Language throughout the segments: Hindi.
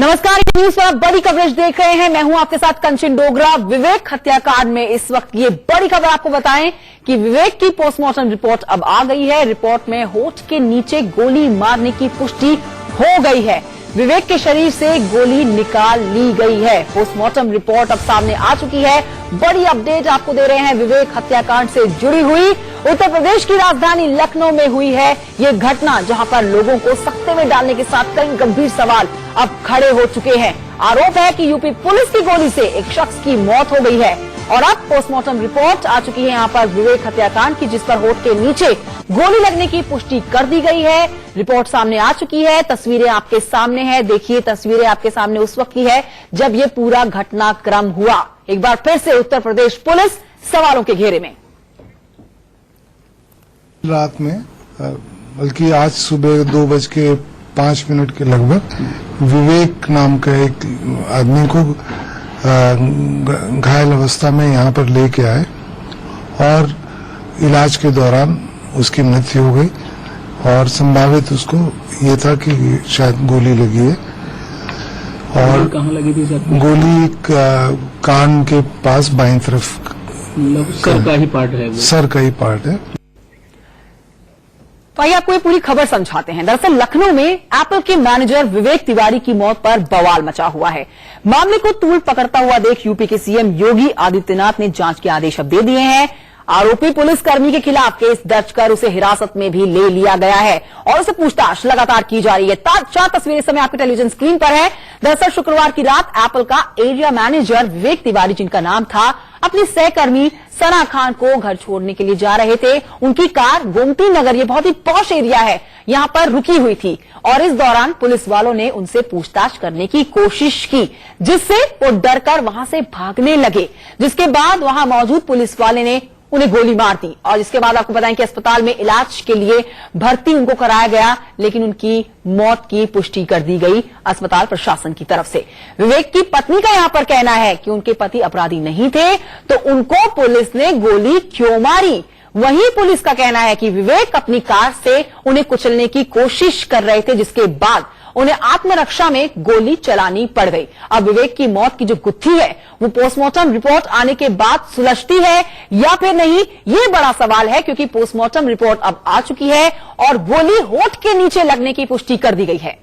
नमस्कार, न्यूज पर आप बड़ी कवरेज देख रहे हैं। मैं हूं आपके साथ कंचन डोगरा। विवेक हत्याकांड में इस वक्त ये बड़ी खबर आपको बताएं कि विवेक की पोस्टमार्टम रिपोर्ट अब आ गई है। रिपोर्ट में होठ के नीचे गोली मारने की पुष्टि हो गई है। विवेक के शरीर से गोली निकाल ली गई है। पोस्टमार्टम रिपोर्ट अब सामने आ चुकी है। बड़ी अपडेट आपको दे रहे हैं विवेक हत्याकांड से जुड़ी हुई। उत्तर प्रदेश की राजधानी लखनऊ में हुई है ये घटना, जहां पर लोगों को सख्ते में डालने के साथ कई गंभीर सवाल अब खड़े हो चुके हैं। आरोप है कि यूपी पुलिस की गोली से एक शख्स की मौत हो गई है और अब पोस्टमार्टम रिपोर्ट आ चुकी है यहाँ पर विवेक हत्याकांड की, जिस पर होठ के नीचे गोली लगने की पुष्टि कर दी गई है। रिपोर्ट सामने आ चुकी है। तस्वीरें आपके सामने है। देखिए, तस्वीरें आपके सामने उस वक्त की है जब ये पूरा घटनाक्रम हुआ। एक बार फिर से उत्तर प्रदेश पुलिस सवालों के घेरे में। रात में बल्कि आज सुबह 2:05 के लगभग विवेक नाम का एक आदमी को घायल अवस्था में यहाँ पर लेके आए और इलाज के दौरान उसकी मृत्यु हो गई और संभावित उसको ये था कि शायद गोली लगी है। और कहाँ लगी थी सर? गोली कान के पास बाईं तरफ, सर का ही पार्ट है वो। सर का ही पार्ट है। तो आइए आपको ये पूरी खबर समझाते हैं। दरअसल लखनऊ में एप्पल के मैनेजर विवेक तिवारी की मौत पर बवाल मचा हुआ है। मामले को तूल पकड़ता हुआ देख यूपी के सीएम योगी आदित्यनाथ ने जांच के आदेश अब दे दिए हैं। आरोपी पुलिसकर्मी के खिलाफ केस दर्ज कर उसे हिरासत में भी ले लिया गया है और उसे पूछताछ लगातार की जा रही है। 4 तस्वीरें इस समय आपकी टेलीविजन स्क्रीन पर है। दरअसल शुक्रवार की रात एप्पल का एरिया मैनेजर विवेक तिवारी, जिनका नाम था, अपनी सहकर्मी सना खान को घर छोड़ने के लिए जा रहे थे। उनकी कार गोमती नगर, ये बहुत ही पॉश एरिया है, यहां पर रुकी हुई थी और इस दौरान पुलिस वालों ने उनसे पूछताछ करने की कोशिश की, जिससे वो डरकर वहां से भागने लगे। जिसके बाद वहां मौजूद पुलिस वाले ने उन्हें गोली मार दी और जिसके बाद आपको बताएं कि अस्पताल में इलाज के लिए भर्ती उनको कराया गया, लेकिन उनकी मौत की पुष्टि कर दी गई अस्पताल प्रशासन की तरफ से। विवेक की पत्नी का यहां पर कहना है कि उनके पति अपराधी नहीं थे, तो उनको पुलिस ने गोली क्यों मारी। वहीं पुलिस का कहना है कि विवेक अपनी कार से उन्हें कुचलने की कोशिश कर रहे थे, जिसके बाद उन्हें आत्मरक्षा में गोली चलानी पड़ गई। अब विवेक की मौत की जो गुत्थी है वो पोस्टमार्टम रिपोर्ट आने के बाद सुलझती है या फिर नहीं, ये बड़ा सवाल है, क्योंकि पोस्टमार्टम रिपोर्ट अब आ चुकी है और गोली होठ के नीचे लगने की पुष्टि कर दी गई है।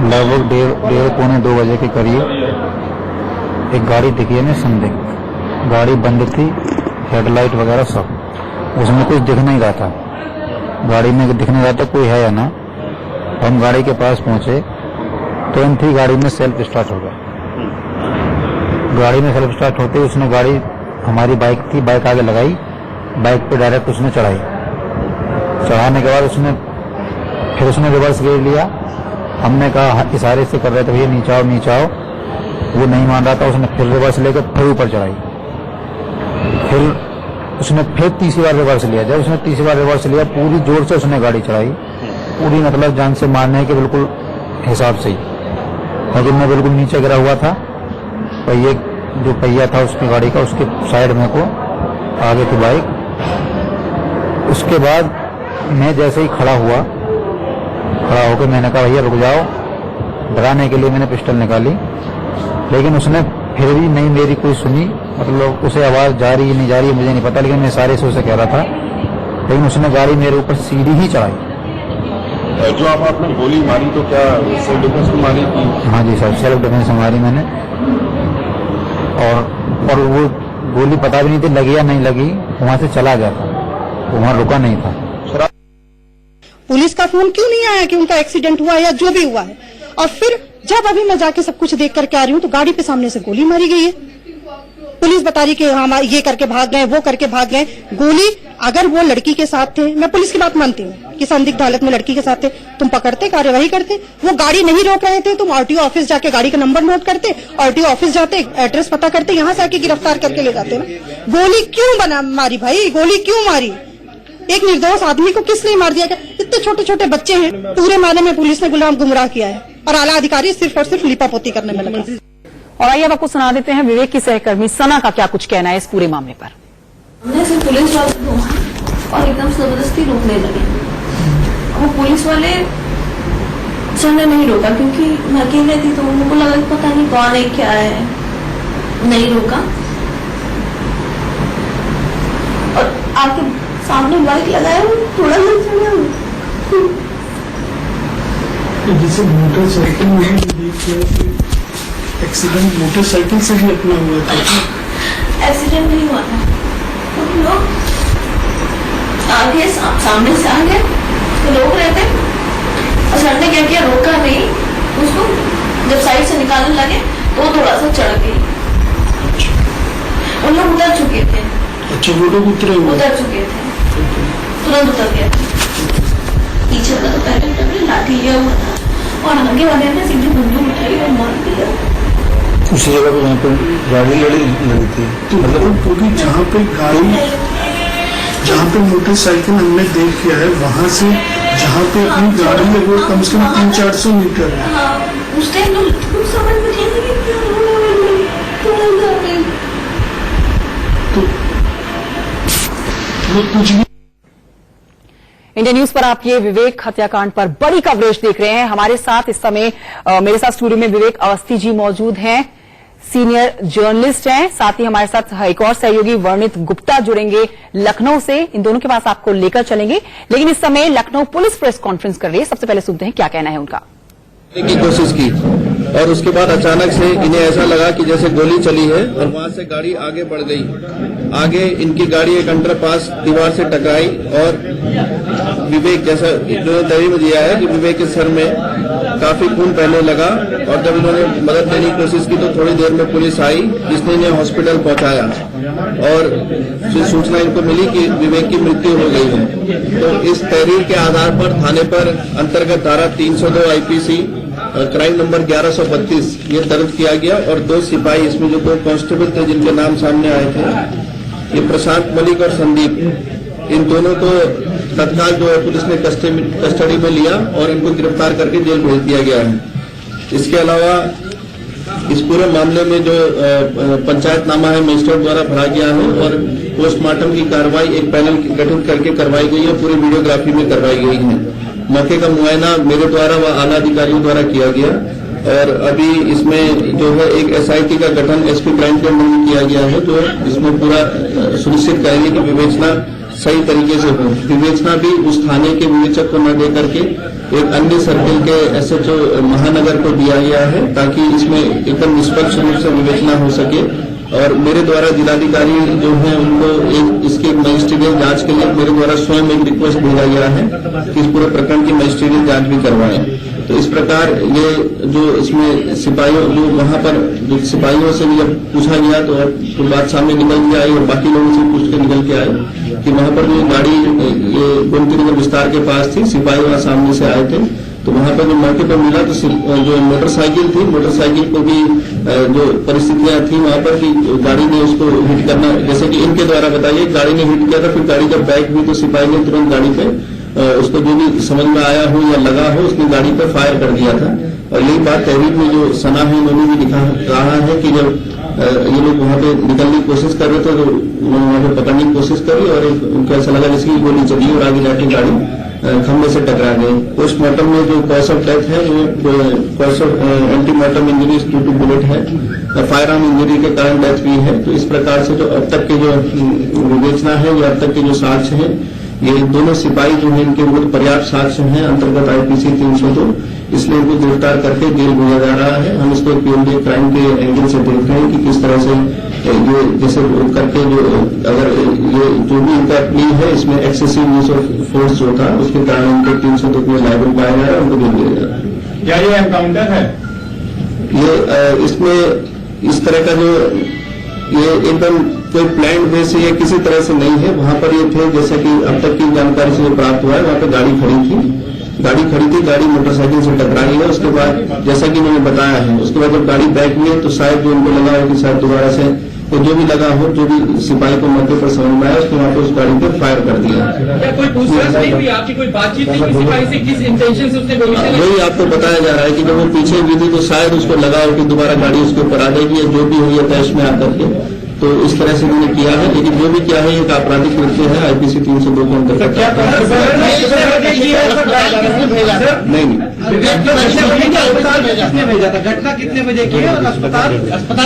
लगभग 1:30-1:45 बजे के करीब एक गाड़ी दिखी है ना, संदिग्ध गाड़ी बंद थी, हेडलाइट वगैरह सब, उसमें कुछ दिख नहीं रहा था। गाड़ी में दिख नहीं रहा था कोई है या ना। हम गाड़ी के पास पहुंचे, तुरंत ही गाड़ी में सेल्फ स्टार्ट हो गया। गाड़ी में सेल्फ स्टार्ट होते ही उसने गाड़ी, हमारी बाइक थी, बाइक आगे लगाई, बाइक पे डायरेक्ट उसने चढ़ाई। चढ़ाने के बाद उसने रिवर्स गियर लिया। हमने कहा, इशारे से कर रहे थे भैया नीचे आओ नीचे आओ, वो नहीं मान रहा था। उसने फिर रिवर्स लेकर फिर ऊपर चढ़ाई। फिर उसने फिर तीसरी बार रिवर्स लिया। जब उसने तीसरी बार रिवर्स लिया, पूरी जोर से उसने गाड़ी चढ़ाई, पूरी मतलब जान से मारने के बिल्कुल हिसाब से ही। लेकिन मैं बिल्कुल नीचे गिरा हुआ था, पहिए जो पहिया था उसकी गाड़ी का, उसके साइड में को आगे की बाइक। उसके बाद मैं जैसे ही खड़ा होकर मैंने कहा भैया रुक जाओ। डराने के लिए मैंने पिस्टल निकाली, लेकिन उसने फिर भी नहीं मेरी कोई सुनी। मतलब उसे आवाज जा रही है नहीं जा रही है मुझे नहीं पता, लेकिन मैं इशारे से उसे कह रहा था। लेकिन उसने गाड़ी मेरे ऊपर सीधी ही चढ़ाई। जो आपने गोली मारी तो क्या सेल्फ डिफेंस में मारी थी? हाँ जी सर, सेल्फ डिफेंस में मारी मैंने। और वो गोली पता भी नहीं थी लगी या नहीं लगी, वहां से चला गया था, वहां रुका नहीं था। पुलिस का फोन क्यों नहीं आया कि उनका एक्सीडेंट हुआ या जो भी हुआ है। और फिर जब अभी मैं जाके सब कुछ देख करके आ रही हूँ तो गाड़ी पे सामने से गोली मारी गई है। पुलिस बता रही कि हम ये करके भाग गए, वो करके भाग गए। गोली, अगर वो लड़की के साथ थे, मैं पुलिस की बात मानती हूँ कि संदिग्ध हालत में लड़की के साथ थे, तुम पकड़ते, कार्यवाही करते। वो गाड़ी नहीं रोक रहे थे, तुम आरटीओ ऑफिस जाके गाड़ी का नंबर नोट करते, आरटीओ ऑफिस जाते, एड्रेस पता करते, यहाँ से आके गिरफ्तार करके ले जाते ना। गोली क्यों मारी भाई, गोली क्यों मारी? एक निर्दोष आदमी को किस लिए मार दिया गया? इतने छोटे छोटे बच्चे हैं। पूरे मायने में पुलिस ने गुमराह किया है और आला अधिकारी सिर्फ और सिर्फ लिपापोती करने में लगा। और आइए अब आपको सुना देते हैं विवेक की सहकर्मी सना का क्या कुछ कहना है इस पूरे मामले पर। हमने सिर्फ पुलिस वालों को और एकदम जबरदस्ती रोकने लगे। पुलिस वाले सर ने नहीं रोका क्योंकि मैं अकेले थी, तो उनको लगा कि पता नहीं कौन है क्या है, नहीं रोका। और आके सामने बाइक लगाया, थोड़ा सा चढ़ा। जैसे मोटरसाइकिल में भी देखिए एक्सीडेंट मोटरसाइकिल से भी अपना हुआ था। एक्सीडेंट नहीं हुआ था, तो लोग आगे सामने से आ गए, तो रोक रहे थे और सर ने क्या किया, रोका नहीं उसको। जब साइड से निकालने लगे तो थोड़ा सा चढ़ गई। उन लोग उतर चुके थे। अच्छा, वो लोग उतर चुके थे, तुरंत उतर गए। पीछे वाला तो पहले लाठी लिया हुआ था और आगे वाले ने सीधी बंदूक उठाई और मार दिया। उसी जगह पे वहाँ पे गाड़ी लगी थी, मतलब क्योंकि जहाँ पे मोटरसाइकिल हमने देख किया है, वहाँ से जहाँ पे अपनी गाड़ी है वो कम से कम 300-400 मीटर है। हाँ, उस टाइम लोग कुछ समझ में नहीं आया कि तो कुछ भी। इंडिया न्यूज पर आप ये विवेक हत्याकांड पर बड़ी कवरेज देख रहे हैं। हमारे साथ इस समय मेरे साथ स्टूडियो में विवेक अवस्थी जी मौजूद हैं, सीनियर जर्नलिस्ट हैं। साथ ही हमारे साथ एक और सहयोगी वर्णित गुप्ता जुड़ेंगे लखनऊ से। इन दोनों के पास आपको लेकर चलेंगे, लेकिन इस समय लखनऊ पुलिस प्रेस कॉन्फ्रेंस कर रही है। सबसे पहले सुनते हैं क्या कहना है उनका। की कोशिश की और उसके बाद अचानक से इन्हें ऐसा लगा कि जैसे गोली चली है और वहां से गाड़ी आगे बढ़ गई। आगे इनकी गाड़ी एक अंडरपास दीवार से टकराई और विवेक, जैसा इन्होंने तहरीर दिया है कि विवेक के सर में काफी खून बहने लगा और जब इन्होंने मदद देने की कोशिश की तो थोड़ी देर में पुलिस आई, जिसने इन्हें हॉस्पिटल पहुंचाया और फिर सूचना इनको मिली कि विवेक की मृत्यु हो गई है। तो इस तहरीर के आधार पर थाने पर अंतर्गत धारा 302 आईपीसी क्राइम नंबर 1132 ये दर्ज किया गया और 2 सिपाही, इसमें जो 2 कांस्टेबल थे जिनके नाम सामने आए थे, ये प्रशांत मलिक और संदीप, इन दोनों को तत्काल जो है पुलिस ने कस्टडी में लिया और इनको गिरफ्तार करके जेल भेज दिया गया है। इसके अलावा इस पूरे मामले में जो पंचायतनामा है मजिस्ट्रेट द्वारा भरा गया है और पोस्टमार्टम की कार्रवाई एक पैनल गठित करके करवाई गई है, पूरी वीडियोग्राफी में करवाई गई है। मौके का मुआयना मेरे द्वारा व आला अधिकारियों द्वारा किया गया और अभी इसमें जो है एक एसआईटी का गठन एसपी क्राइम के अंडर में किया गया है, जो इसमें पूरा सुनिश्चित करेंगे कि विवेचना सही तरीके से हो। विवेचना भी उस थाने के विवेचक को न दे करके एक अन्य सर्किल के एसएचओ महानगर को दिया गया है, ताकि इसमें एकदम निष्पक्ष रूप से विवेचना हो सके। और मेरे द्वारा जिलाधिकारी जो है उनको इसके मजिस्ट्रियल जांच के लिए मेरे द्वारा स्वयं एक रिक्वेस्ट भेजा गया है कि इस पूरे प्रकरण की मजिस्ट्रियल जांच भी करवाएं। तो इस प्रकार ये जो इसमें सिपाहियों जो वहां पर जो सिपाहियों से भी जब पूछा गया तो बात सामने निकल के आई और बाकी लोगों से पूछ के निकल के आए कि वहां पर जो गाड़ी ये गोमती नगर विस्तार के पास थी, सिपाही वहां सामने से आए थे, तो वहां पर जो मौके पर मिला तो जो मोटरसाइकिल थी, मोटरसाइकिल को भी जो परिस्थितियां थी वहां पर कि गाड़ी ने उसको हिट करना, जैसे कि इनके द्वारा बताइए, गाड़ी ने हिट किया था, फिर गाड़ी जब बैक हुई तो सिपाही ने तुरंत गाड़ी पे उसको जो भी समझ में आया हो या लगा हो उसने गाड़ी पर फायर कर दिया था। और यही बात तहरीर में जो सना है उन्होंने भी कहा है कि जब ये लोग वहां पे निकलने की कोशिश कर रहे थे तो उन्होंने वहां पे पकड़ने की कोशिश करी और उनको ऐसा लगा जैसे गोली चली और आगे जाके गाड़ी खंभे से टकरा गई। पोस्टमार्टम में जो कॉज ऑफ डेथ है वो cause of antemortem injury due to bullet है, फायर आर्म इंजरी के कारण डेथ हुई है। तो इस प्रकार से जो अब तक के जो विवेचना है या अब तक के जो साक्ष्य है, ये दोनों सिपाही जो है इनके विरुद्ध पर्याप्त साक्ष्य है अंतर्गत आईपीसी 302, इसलिए इनको गिरफ्तार करके जेल भेजा जा रहा है। हम इसको पीएमडी क्राइम के एंगल से देख रहे हैं कि किस तरह से ये जैसे करके जो अगर ये जो भी इनका प्ली है इसमें एक्सेसिव यूज ऑफ फोर्स जो था उसके कारण इनको 302 में लायबल पाया जा रहा है, उनको जेल भेजा जा रहा है। क्या ये एनकाउंटर है? ये इसमें इस तरह का जो ये एकदम कोई प्लान वे से या किसी तरह से नहीं है। वहां पर ये थे, जैसे कि अब तक की जानकारी से जो प्राप्त हुआ है, वहां पर गाड़ी खड़ी थी, गाड़ी मोटरसाइकिल से टकराई है। उसके बाद जैसा कि मैंने बताया है, उसके बाद जब गाड़ी बैक हुई है तो शायद जो उनको लगा हो कि शायद दोबारा से तो जो भी लगा हो, जो भी सिपाही को मौके पर समझ में आया उसने वहां पर उस गाड़ी पर फायर कर दिया। क्या कोई पूछताछ नहीं हुई? आपकी कोई बातचीत नहीं हुई सिपाही से? किस इंटेंशन से उसने गोली चलाई? वही आपको बताया जा रहा है कि जब वो पीछे हुई थी तो शायद उसको लगा हो कि दोबारा गाड़ी उसके ऊपर आ जाएगी या जो भी हुई है तैश में आकर के, तो इस तरह से उन्होंने किया है। लेकिन जो भी क्या है एक आपराधिक कृत्य है आईपीसी 302 के अंतर्गत। नहीं किसने भेजा था? घटना कितने बजे की है? और अस्पताल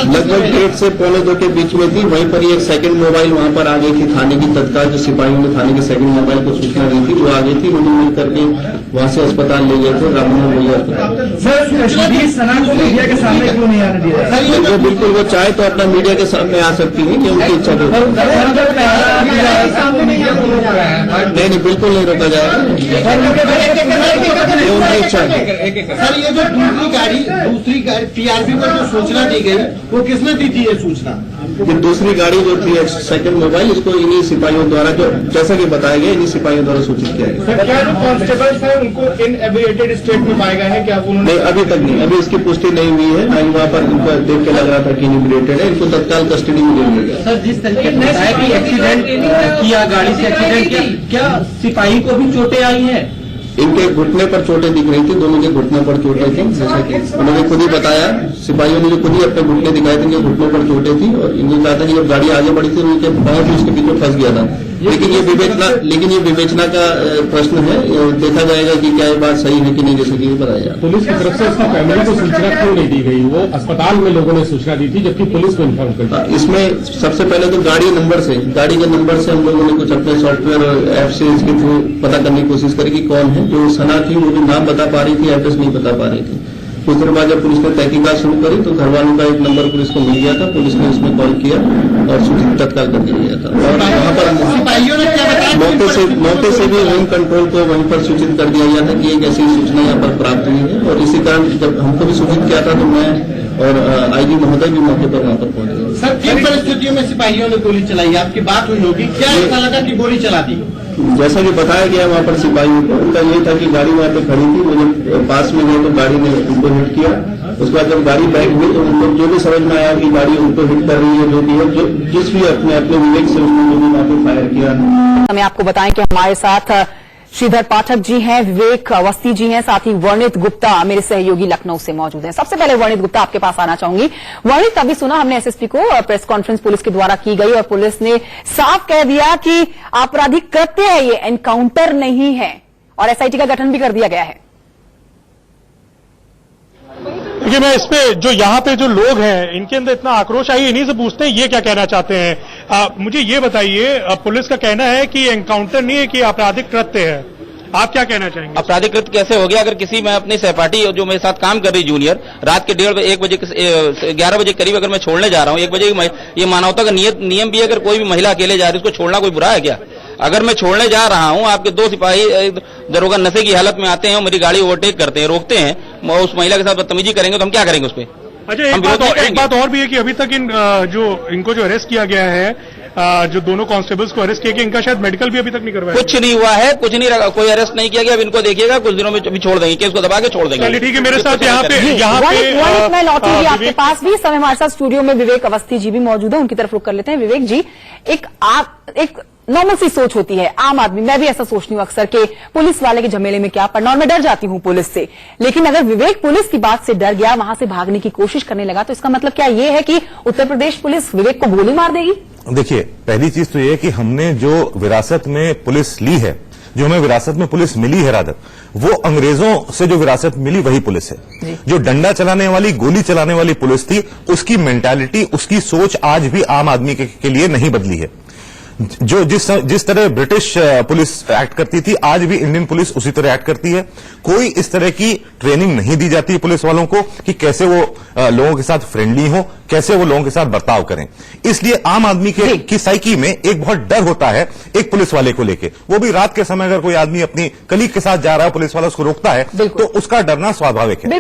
लगभग 1:30 से 1:45 के बीच में थी। वहीं पर ही एक सेकंड मोबाइल वहां पर आ गई थी थाने की। तत्काल जो सिपाहियों ने थाने के सेकंड मोबाइल को सूचना दी थी, वो आ गई थी। उन्होंने मिल करके वहां से अस्पताल ले गए थे, राममोहन लोहिया अस्पताल। सर, सना को मीडिया के सामने क्यों नहीं आने दिया? वो बिल्कुल वो चाहे तो अपना मीडिया के सामने आ सकती है, कि उनकी इच्छा हो। नहीं, बिल्कुल नहीं रोका जाएगा, ये उनकी इच्छा है। सर, ये जो दूसरी गाड़ी पीआरपी को जो सूचना दी गई, वो किसने दी थी ये सूचना? ये दूसरी गाड़ी जो थी सेकंड मोबाइल, इसको इन्हीं सिपाहियों द्वारा, जो जैसा कि बताया गया, इन्हीं सिपाहियों द्वारा सूचित किया गया। सर, क्या जो कांस्टेबल्स हैं उनको इनएबिलिटेड स्टेट में पाए गए हैं? क्या उन्होंने? नहीं, अभी तक नहीं, अभी इसकी पुष्टि नहीं हुई है। अभी वहाँ पर इनको देख के लग रहा था कि इनएबिलिटेड है, इनको तत्काल कस्टडी में ले लिया गया। सर, जिस तरीके से बताया कि एक्सीडेंट किया, गाड़ी से एक्सीडेंट किया, क्या सिपाही को भी चोटें आई हैं? इनके घुटने पर चोटें दिख रही थी, दोनों के घुटनों पर चोटें थी। जैसा कि उन्होंने खुद ही बताया, सिपाहियों ने जो खुद ही अपने घुटने दिखाए थे, इनके घुटनों पर चोटें थी। और इन्होंने कहा था कि जब गाड़ी आगे बढ़ी थी, उनके पाँव भी उसके पीछे फंस गया था। लेकिन ये विवेचना का प्रश्न है। देखा जाएगा कि क्या ये बात सही है कि नहीं, जैसे कि बताया। पुलिस की तरफ से उसकी फैमिली को सूचना क्यों नहीं दी गई? वो अस्पताल में लोगों ने सूचना दी थी, जबकि पुलिस को इन्फॉर्म कर दिया। इसमें सबसे पहले तो गाड़ी के नंबर से हम लोगों ने कुछ अपने सॉफ्टवेयर और ऐप से इसके थ्रू पता करने की कोशिश करी कि कौन है। जो सना थी, वो भी नाम बता पा रही थी, एड्रेस नहीं बता पा रही थी। कुछ देर बाद जब पुलिस ने तहकीकात शुरू करी, तो घर वालों का एक नंबर पुलिस को मिल गया था। पुलिस ने उसमें कॉल किया और सूचित तत्काल कर दिया गया था। और वहाँ पर सिपाहियों ने क्या बताया? मौके से भी विंग कंट्रोल को वहीं पर सूचित कर दिया गया था कि एक ऐसी सूचना यहाँ पर प्राप्त हुई है। और इसी कारण जब हमको भी सूचित किया था, तो मैं और आईजी महोदय भी मौके पर वहाँ पर पहुंच गए। सर, किन परिस्थितियों में सिपाहियों ने गोली चलाई? आपकी बात हुई होगी, क्या ऐसा लगा कि गोली चला दी? जैसा कि बताया गया वहाँ पर सिपाहियों को, उनका ये था कि गाड़ी वहाँ पे खड़ी थी, वो जब पास में गए तो गाड़ी ने उनको हिट किया। उसके बाद जब गाड़ी बैक हुई, तो उनको जो भी समझ में आया कि गाड़ी उनको हिट कर रही है, जो भी है, जिस भी अपने विवेक से उसने जो भी वहाँ पे फायर किया। हमें आपको बताएं कि हमारे साथ श्रीधर पाठक जी हैं, विवेक अवस्थी जी हैं, साथ ही वर्णित गुप्ता मेरे सहयोगी लखनऊ से मौजूद हैं। सबसे पहले वर्णित गुप्ता, आपके पास आना चाहूंगी। वर्णित, अभी सुना हमने एसएसपी को, प्रेस कॉन्फ्रेंस पुलिस के द्वारा की गई और पुलिस ने साफ कह दिया कि आपराधिक कृत्य है, ये एनकाउंटर नहीं है और एसआईटी का गठन भी कर दिया गया है। देखिए, मैं इस पे जो यहाँ पे जो लोग हैं, इनके अंदर इतना आक्रोश आई, इन्हीं से पूछते हैं ये क्या कहना चाहते हैं। मुझे ये बताइए, पुलिस का कहना है कि एनकाउंटर नहीं है, कि आपराधिक कृत्य है। आप क्या कहना चाहेंगे? आपराधिक कृत्य कैसे हो गया? अगर किसी मैं अपनी सहपाठी जो मेरे साथ काम कर रही जूनियर, रात के 1:30 बजे 11 बजे करीब अगर मैं छोड़ने जा रहा हूँ, 1 बजे, ये मानवता का नियम भी है, अगर कोई भी महिला अकेले जा रही है उसको छोड़ना कोई बुरा है क्या? अगर मैं छोड़ने जा रहा हूं, आपके 2 सिपाही दरोगा नशे की हालत में आते हैं और मेरी गाड़ी ओवरटेक करते हैं, रोकते हैं, उस महिला के साथ बदतमीजी करेंगे तो हम क्या करेंगे उस पर? अच्छा, एक बात और भी है कि अभी तक इनको जो अरेस्ट किया गया है, जो दोनों कांस्टेबल्स को अरेस्ट किया गया, इनका शायद मेडिकल भी अभी तक नहीं करवाया। कुछ नहीं हुआ है, कुछ नहीं रखा, कोई अरेस्ट नहीं किया गया। अब इनको देखिएगा, कुछ दिनों में अभी छोड़ देंगे, केस को दबा के छोड़ देंगे। चलिए ठीक है, मेरे साथ यहाँ पे मैं लौटूंगी आपके पास भी। इस समय हमारे साथ स्टूडियो में विवेक अवस्थी जी भी मौजूद है, उनकी तरफ रुख कर लेते हैं। विवेक जी, एक नॉर्मल सी सोच होती है आम आदमी, मैं भी ऐसा सोचती हूँ अक्सर कि पुलिस वाले के झमेले में क्या पड़ना, और मैं डर जाती हूँ पुलिस से। लेकिन अगर विवेक पुलिस की बात से डर गया, वहां से भागने की कोशिश करने लगा, तो इसका मतलब क्या ये है कि उत्तर प्रदेश पुलिस विवेक को गोली मार देगी? देखिए, पहली चीज तो ये कि हमने जो विरासत में पुलिस ली है, जो हमें विरासत में पुलिस मिली है, रादर वो अंग्रेजों से जो विरासत मिली वही पुलिस है। जो डंडा चलाने वाली, गोली चलाने वाली पुलिस थी, उसकी मेंटालिटी, उसकी सोच आज भी आम आदमी के लिए नहीं बदली है। जो जिस तरह ब्रिटिश पुलिस एक्ट करती थी, आज भी इंडियन पुलिस उसी तरह एक्ट करती है। कोई इस तरह की ट्रेनिंग नहीं दी जाती है पुलिस वालों को कि कैसे वो लोगों के साथ फ्रेंडली हो, कैसे वो लोगों के साथ बर्ताव करें। इसलिए आम आदमी की साइकी में एक बहुत डर होता है एक पुलिस वाले को लेके। वो भी रात के समय अगर कोई आदमी अपनी कलीग के साथ जा रहा है, पुलिस वाला उसको रोकता है, तो उसका डरना स्वाभाविक है।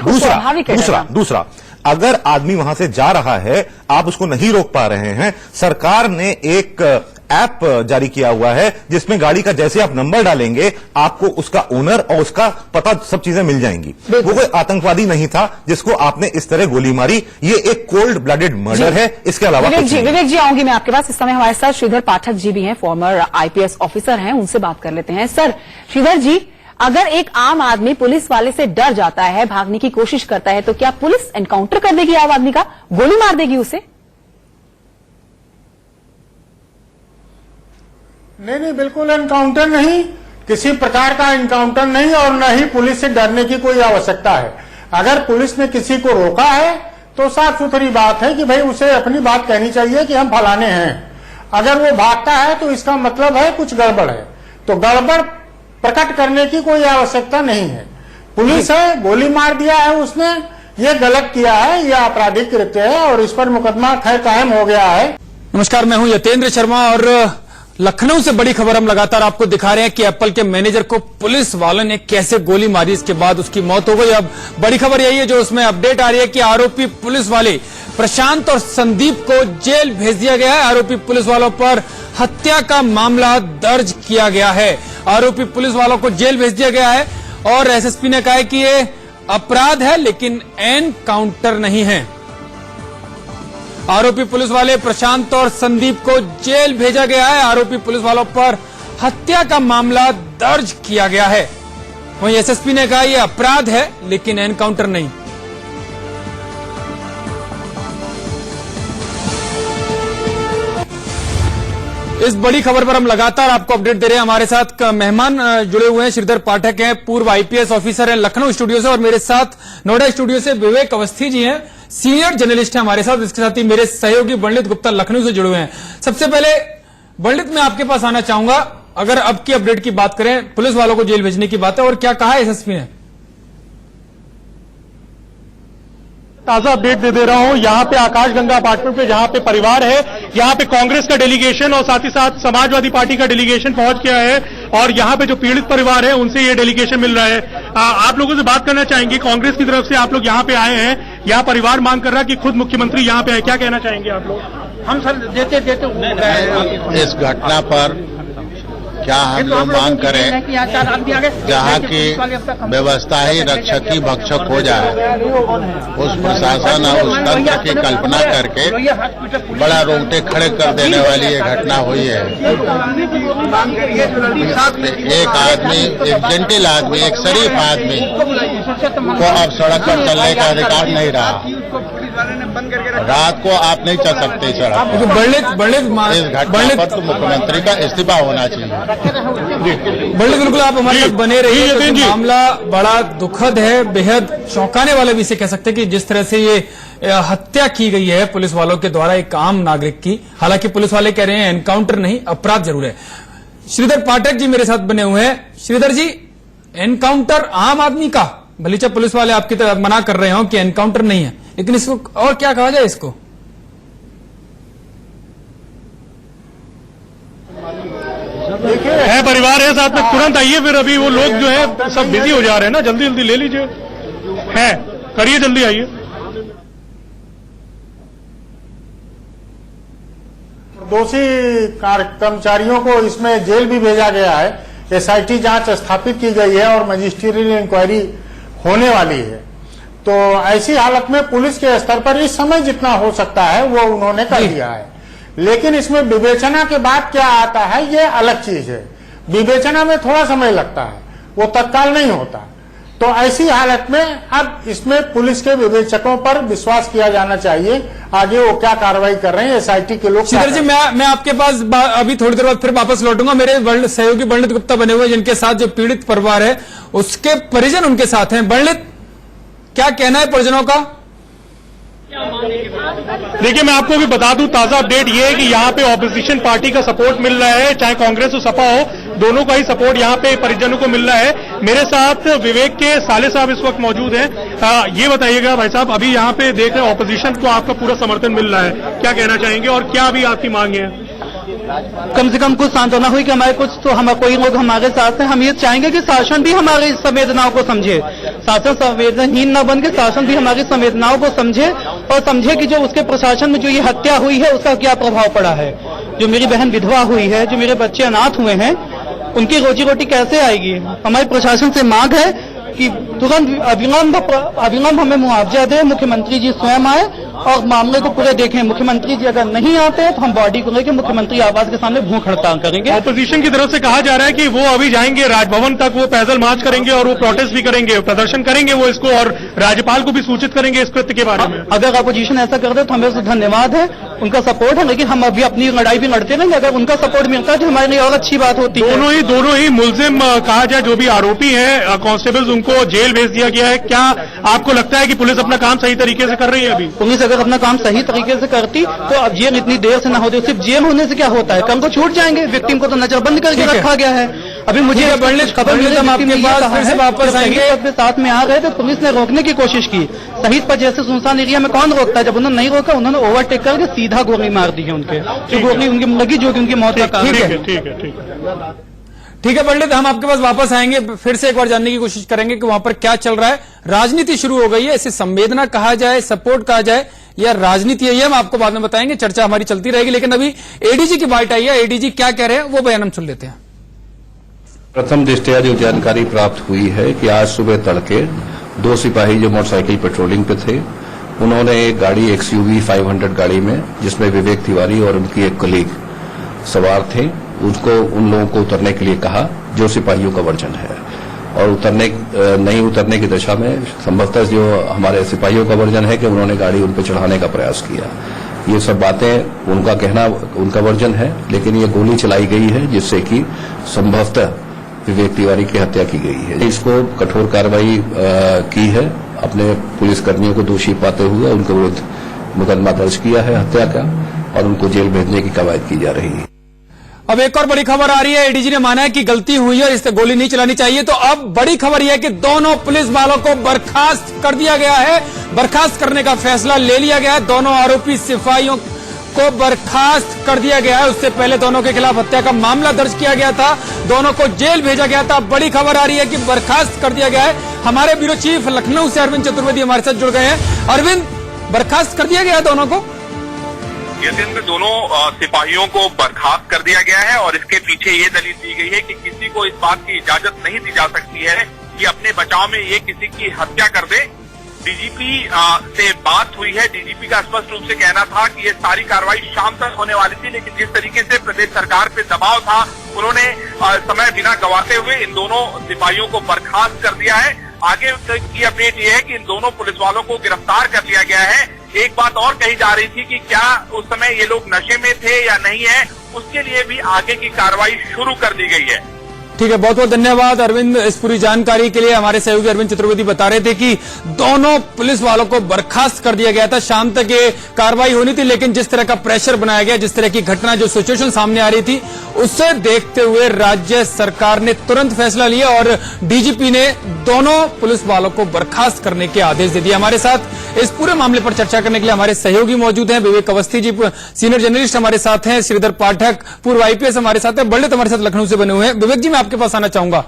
दूसरा, अगर आदमी वहां से जा रहा है, आप उसको नहीं रोक पा रहे हैं, सरकार ने एक ऐप जारी किया हुआ है जिसमें गाड़ी का जैसे आप नंबर डालेंगे, आपको उसका ओनर और उसका पता, सब चीजें मिल जाएंगी। वो कोई आतंकवादी नहीं था जिसको आपने इस तरह गोली मारी। ये एक कोल्ड ब्लडेड मर्डर है, इसके अलावा विवेक जी आऊंगी मैं आपके पास। इस समय हमारे साथ श्रीधर पाठक जी भी हैं, फॉर्मर आईपीएस ऑफिसर हैं, उनसे बात कर लेते हैं। सर श्रीधर जी, अगर एक आम आदमी पुलिस वाले से डर जाता है, भागने की कोशिश करता है, तो क्या पुलिस एनकाउंटर कर देगी आम आदमी का, गोली मार देगी उसे? नहीं, बिल्कुल एनकाउंटर नहीं। किसी प्रकार का इनकाउंटर नहीं और न ही पुलिस से डरने की कोई आवश्यकता है। अगर पुलिस ने किसी को रोका है तो साफ सुथरी बात है कि भाई उसे अपनी बात कहनी चाहिए कि हम फलाने हैं। अगर वो भागता है तो इसका मतलब है कुछ गड़बड़ है, तो गड़बड़ प्रकट करने की कोई आवश्यकता नहीं है। पुलिस है, गोली मार दिया है उसने, ये गलत किया है, ये आपराधिक कृत्य है और इस पर मुकदमा खैर कायम हो गया है। नमस्कार, मैं हूं यतेंद्र शर्मा और लखनऊ से बड़ी खबर हम लगातार आपको दिखा रहे हैं कि एप्पल के मैनेजर को पुलिस वालों ने कैसे गोली मारी, इसके बाद उसकी मौत हो गई। अब बड़ी खबर यही है जो उसमें अपडेट आ रही है कि आरोपी पुलिस वाले प्रशांत और संदीप को जेल भेज दिया गया है। आरोपी पुलिस वालों पर हत्या का मामला दर्ज किया गया है। आरोपी पुलिस वालों को जेल भेज दिया गया है और एसएसपी ने कहा है कि ये अपराध है लेकिन एनकाउंटर नहीं है। आरोपी पुलिस वाले प्रशांत और संदीप को जेल भेजा गया है। आरोपी पुलिस वालों पर हत्या का मामला दर्ज किया गया है। वहीं एसएसपी ने कहा यह अपराध है लेकिन एनकाउंटर नहीं। इस बड़ी खबर पर हम लगातार आपको अपडेट दे रहे हैं। हमारे साथ मेहमान जुड़े हुए हैं, श्रीधर पाठक हैं, पूर्व आईपीएस ऑफिसर हैं लखनऊ स्टूडियो से, और मेरे साथ नोएडा स्टूडियो से विवेक अवस्थी जी हैं, सीनियर जर्नलिस्ट हैं हमारे साथ। इसके साथ ही मेरे सहयोगी बंडित गुप्ता लखनऊ से जुड़े हुए हैं। सबसे पहले बंडित, मैं आपके पास आना चाहूंगा, अगर अब की अपडेट की बात करें, पुलिस वालों को जेल भेजने की बात है और क्या कहा एसएसपी ने? ताजा अपडेट दे रहा हूं। यहाँ पे आकाशगंगा अपार्टमेंट पे जहाँ पे परिवार है, यहाँ पे कांग्रेस का डेलीगेशन और साथ ही साथ समाजवादी पार्टी का डेलीगेशन पहुंच गया है और यहाँ पे जो पीड़ित परिवार है उनसे ये डेलीगेशन मिल रहा है। आप लोगों से बात करना चाहेंगे, कांग्रेस की तरफ से आप लोग यहाँ पे आए हैं, यहाँ परिवार मांग कर रहा है कि खुद मुख्यमंत्री यहाँ पे आए, क्या कहना चाहेंगे आप लोग? हम सर देते इस घटना पर क्या हम लोग मांग करें, जहाँ की व्यवस्था ही रक्षक ही भक्षक हो जाए, उस प्रशासन और उस तंत्र की कल्पना करके बड़ा रोंगटे खड़े कर देने वाली ये घटना हुई है। एक आदमी, एक जेंटिल आदमी, एक शरीफ आदमी को अब सड़क पर चलने का अधिकार नहीं रहा। रात को आप नहीं चल सकते सड़क। इस घटना पर तो मुख्यमंत्री का इस्तीफा होना चाहिए। बिल्कुल आप हमारे साथ बने रहिए। तो मामला बड़ा दुखद है, बेहद चौंकाने वाला भी इसे कह सकते हैं कि जिस तरह से ये हत्या की गई है पुलिस वालों के द्वारा एक आम नागरिक की। हालांकि पुलिस वाले कह रहे हैं एनकाउंटर नहीं, अपराध जरूर है। श्रीधर पाठक जी मेरे साथ बने हुए हैं। श्रीधर जी, एनकाउंटर आम आदमी का, भले चाहे पुलिस वाले आपकी तरफ मना कर रहे हो कि एनकाउंटर नहीं है, लेकिन इसको और क्या कहा जाए? इसको है परिवार है साथ में, तुरंत आइए, फिर अभी वो लोग जो है सब बिजी हो जा रहे हैं ना, जल्दी जल्दी ले लीजिए, है करिए, जल्दी आइए। दोषी कर्मचारियों को इसमें जेल भी भेजा गया है। एसआईटी जांच स्थापित की गई है और मजिस्ट्रियल इंक्वायरी होने वाली है। तो ऐसी हालत में पुलिस के स्तर पर इस समय जितना हो सकता है वो उन्होंने कर दिया है, लेकिन इसमें विवेचना के बाद क्या आता है ये अलग चीज है। विवेचना में थोड़ा समय लगता है, वो तत्काल नहीं होता। तो ऐसी हालत में अब इसमें पुलिस के विवेचकों पर विश्वास किया जाना चाहिए, आगे वो क्या कार्रवाई कर रहे हैं, एसआईटी के लोग। श्रीधर जी, मैं आपके पास अभी थोड़ी देर बाद फिर वापस लौटूंगा। मेरे सहयोगी बंडित गुप्ता बने हुए, जिनके साथ जो पीड़ित परिवार है उसके परिजन उनके साथ हैं। बंडित, क्या कहना है परिजनों का? देखिए, मैं आपको भी बता दूं, ताजा अपडेट ये है कि यहाँ पे ऑपोजिशन पार्टी का सपोर्ट मिल रहा है, चाहे कांग्रेस हो सपा हो, दोनों का ही सपोर्ट यहाँ पे परिजनों को मिल रहा है। मेरे साथ विवेक के साले साहब इस वक्त मौजूद हैं। ये बताइएगा भाई साहब, अभी यहाँ पे देख रहे हैं ऑपोजिशन को आपका पूरा समर्थन मिल रहा है, क्या कहना चाहेंगे और क्या अभी आपकी मांग है? कम से कम कुछ सांत्वना हुई कि हमारे कुछ तो कोई लोग हमारे साथ हैं। हम ये चाहेंगे कि शासन भी हमारी संवेदनाओं को समझे, शासन संवेदनहीन न बन के शासन भी हमारी संवेदनाओं को समझे और समझे कि जो उसके प्रशासन में जो ये हत्या हुई है उसका क्या प्रभाव पड़ा है। जो मेरी बहन विधवा हुई है, जो मेरे बच्चे अनाथ हुए हैं, उनकी रोजी रोटी कैसे आएगी? हमारी प्रशासन से मांग है कि तुरंत अविलंब हमें मुआवजा दे, मुख्यमंत्री जी स्वयं आए और मामले को पूरे देखें। मुख्यमंत्री जी अगर नहीं आते तो हम बॉडी को लेकर मुख्यमंत्री आवास के सामने भूख हड़ताल करेंगे। ऑपोजिशन की तरफ से कहा जा रहा है कि वो अभी जाएंगे राजभवन तक, वो पैदल मार्च करेंगे और वो प्रोटेस्ट भी करेंगे, प्रदर्शन करेंगे वो इसको, और राज्यपाल को भी सूचित करेंगे इस कृत्य के बारे में। अगर अपोजिशन ऐसा कर दे तो हमें उससे धन्यवाद है। उनका सपोर्ट है, लेकिन हम अभी अपनी लड़ाई भी लड़ते रहेंगे। अगर उनका सपोर्ट मिलता है तो हमारे लिए और अच्छी बात होती है। दोनों ही मुल्जिम कहा जाए, जो भी आरोपी हैं कांस्टेबल्स, उनको जेल भेज दिया गया है। क्या आपको लगता है कि पुलिस अपना काम सही तरीके से कर रही है? अभी पुलिस अगर अपना काम सही तरीके से करती तो अब जेल इतनी देर से ना होती। सिर्फ जेल होने से क्या होता है, कल को छूट जाएंगे। विक्टिम को तो नजरबंद करके रखा गया है। अभी मुझे खबर मिली, हम आपके पास फिर से वापस आएंगे। अपने साथ में आ गए तो पुलिस ने रोकने की कोशिश की। शहीद पर जैसे सुनसान एरिया में कौन रोकता है, जब उन्होंने नहीं रोका उन्होंने ओवरटेक करके सीधा गोली मार दी है उनके, जो गोली उनकी लगी, जो कि उनकी मौत का कारण है। ठीक है पंडित, हम आपके पास वापस आएंगे। फिर से एक बार जानने की कोशिश करेंगे कि वहां पर क्या चल रहा है। राजनीति शुरू हो गई है, इसे संवेदना कहा जाए, सपोर्ट कहा जाए या राजनीति है, ये हम आपको बाद में बताएंगे। चर्चा हमारी चलती रहेगी, लेकिन अभी एडीजी की बात आई है। एडीजी क्या कह रहे हैं वो बयान हम सुन लेते हैं। प्रथम दृष्टया जो जानकारी प्राप्त हुई है कि आज सुबह तड़के 2 सिपाही जो मोटरसाइकिल पेट्रोलिंग पे थे, उन्होंने एक गाड़ी XUV 500 गाड़ी में, जिसमें विवेक तिवारी और उनकी एक कलीग सवार थे, उन लोगों को उतरने के लिए कहा, जो सिपाहियों का वर्जन है। और नहीं उतरने की दशा में संभवतः जो हमारे सिपाहियों का वर्जन है कि उन्होंने गाड़ी उन पर चढ़ाने का प्रयास किया। ये सब बातें उनका कहना, उनका वर्जन है, लेकिन ये गोली चलाई गई है जिससे कि संभवतः विवेक तिवारी की हत्या की गई है। इसको कठोर कार्रवाई की है, अपने पुलिसकर्मियों को दोषी पाते हुए उनके विरुद्ध मुकदमा दर्ज किया है हत्या का, और उनको जेल भेजने की कवायद की जा रही है। अब एक और बड़ी खबर आ रही है। एडीजी ने माना है कि गलती हुई है और इससे गोली नहीं चलानी चाहिए। तो अब बड़ी खबर यह है कि दोनों पुलिस वालों को बर्खास्त कर दिया गया है। बर्खास्त करने का फैसला ले लिया गया है। दोनों आरोपी सिपाहियों को बर्खास्त कर दिया गया है। उससे पहले दोनों के खिलाफ हत्या का मामला दर्ज किया गया था, दोनों को जेल भेजा गया था। बड़ी खबर आ रही है कि बर्खास्त कर दिया गया है। हमारे ब्यूरो चीफ लखनऊ से अरविंद चतुर्वेदी हमारे साथ जुड़ गए हैं। अरविंद, बर्खास्त कर दिया गया दोनों को? ये दिन में दोनों सिपाहियों को बर्खास्त कर दिया गया है, और इसके पीछे ये दलील दी गई है कि किसी को इस बात की इजाजत नहीं दी जा सकती है कि अपने बचाव में ये किसी की हत्या कर दे। डीजीपी से बात हुई है। डीजीपी का स्पष्ट रूप से कहना था कि ये सारी कार्रवाई शाम तक होने वाली थी, लेकिन जिस तरीके से प्रदेश सरकार पे दबाव था, उन्होंने समय बिना गंवाते हुए इन दोनों सिपाहियों को बर्खास्त कर दिया है। आगे की अपडेट ये है कि इन दोनों पुलिस वालों को गिरफ्तार कर लिया गया है। एक बात और कही जा रही थी कि क्या उस समय ये लोग नशे में थे या नहीं है, उसके लिए भी आगे की कार्रवाई शुरू कर दी गई है। ठीक है, बहुत बहुत धन्यवाद अरविंद इस पूरी जानकारी के लिए। हमारे सहयोगी अरविंद चतुर्वेदी बता रहे थे कि दोनों पुलिस वालों को बर्खास्त कर दिया गया था। शाम तक ये कार्रवाई होनी थी, लेकिन जिस तरह का प्रेशर बनाया गया, जिस तरह की घटना, जो सिचुएशन सामने आ रही थी, उससे देखते हुए राज्य सरकार ने तुरंत फैसला लिया और डीजीपी ने दोनों पुलिस वालों को बर्खास्त करने के आदेश दे दिए। हमारे साथ इस पूरे मामले पर चर्चा करने के लिए हमारे सहयोगी मौजूद हैं। विवेक अवस्थी जी सीनियर जर्नलिस्ट हमारे साथ हैं, श्रीधर पाठक पूर्व IPS हमारे साथ हैं, बल्डित हमारे साथ लखनऊ से बने हुए हैं। विवेक जी, मैं आपके पास आना चाहूंगा।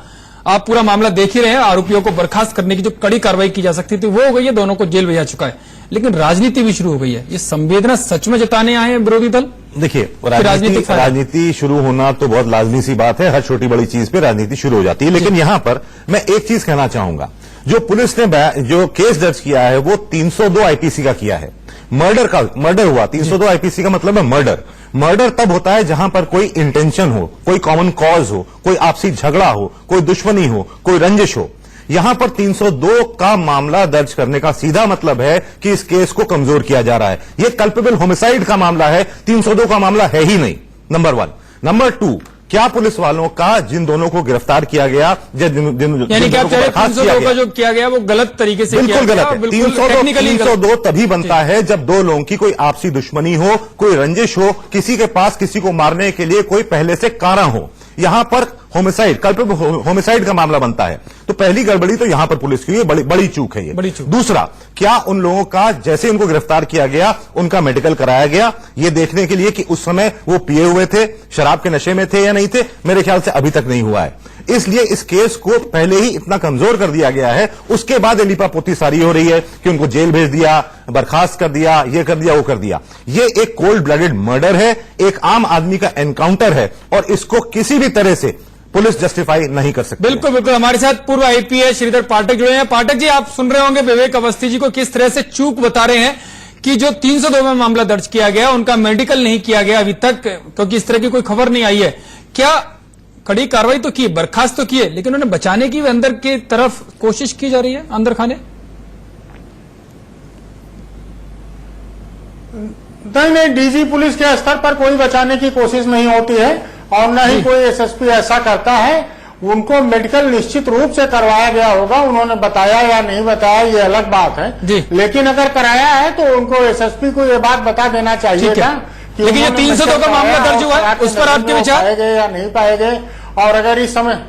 आप पूरा मामला देख ही रहे हैं। आरोपियों को बर्खास्त करने की जो कड़ी कार्रवाई की जा सकती थी वो हो गई है, दोनों को जेल भेजा चुका है, लेकिन राजनीति भी शुरू हो गई है। ये संवेदना सच में जताने आए हैं विरोधी दल? देखिए, राजनीति शुरू होना तो बहुत लाजमी सी बात है। हर छोटी बड़ी चीज पे राजनीति शुरू हो जाती है, लेकिन यहां पर मैं एक चीज कहना चाहूंगा। जो पुलिस ने जो केस दर्ज किया है वो 302 IPC का किया है। मर्डर हुआ। 302 IPC का मतलब है मर्डर तब होता है जहां पर कोई इंटेंशन हो, कोई कॉमन कॉज हो, कोई आपसी झगड़ा हो, कोई दुश्मनी हो, कोई रंजिश हो। यहां पर 302 का मामला दर्ज करने का सीधा मतलब है कि इस केस को कमजोर किया जा रहा है। यह कल्पेबल होमिसाइड का मामला है, 302 का मामला है ही नहीं। नंबर 1। नंबर 2, क्या पुलिस वालों का जिन दोनों को गिरफ्तार किया गया, यानी क्या 302 का जो किया गया वो गलत तरीके से बिल्कुल गलत है। 302 तभी बनता है जब दो लोगों की कोई आपसी दुश्मनी हो, कोई रंजिश हो, किसी के पास किसी को मारने के लिए कोई पहले से कारण हो। यहां पर होमिसाइड, कल्पेबल होमिसाइड का मामला बनता है। तो पहली गड़बड़ी तो यहां पर पुलिस की बड़ी चूक है ये। दूसरा, क्या उन लोगों का जैसे उनको गिरफ्तार किया गया उनका मेडिकल कराया गया ये देखने के लिए कि उस समय वो पिए हुए थे, शराब के नशे में थे या नहीं थे? मेरे ख्याल से अभी तक नहीं हुआ है। इसलिए इस केस को पहले ही इतना कमजोर कर दिया गया है। उसके बाद लीपापोती सारी हो रही है कि उनको जेल भेज दिया, बर्खास्त कर दिया, ये कर दिया, वो कर दिया। ये एक कोल्ड ब्लडेड मर्डर है, एक आम आदमी का एनकाउंटर है, और इसको किसी भी तरह से पुलिस जस्टिफाई नहीं कर सकती। बिल्कुल बिल्कुल। हमारे साथ पूर्व IPS श्रीधर पाठक जुड़े हैं। पाठक जी, आप सुन रहे होंगे विवेक अवस्थी जी को किस तरह से चूक बता रहे हैं कि जो 302 में मामला दर्ज किया गया उनका मेडिकल नहीं किया गया अभी तक, क्योंकि इस तरह की कोई खबर नहीं आई है। क्या कड़ी कार्रवाई तो की, बर्खास्त तो की है, लेकिन उन्हें बचाने की अंदर की तरफ कोशिश की जा रही है, अंदर खाने? नहीं, डीजी पुलिस के स्तर पर कोई बचाने की कोशिश नहीं होती है और न ही कोई एसएसपी ऐसा करता है। उनको मेडिकल निश्चित रूप से करवाया गया होगा, उन्होंने बताया या नहीं बताया ये अलग बात है, लेकिन अगर कराया है तो उनको एसएसपी को ये बात बता देना चाहिए था। लेकिन ये 302 का मामला दर्ज हुआ है, उस पर आपके विचार? पाए गए या नहीं पाए गए, और अगर इस समय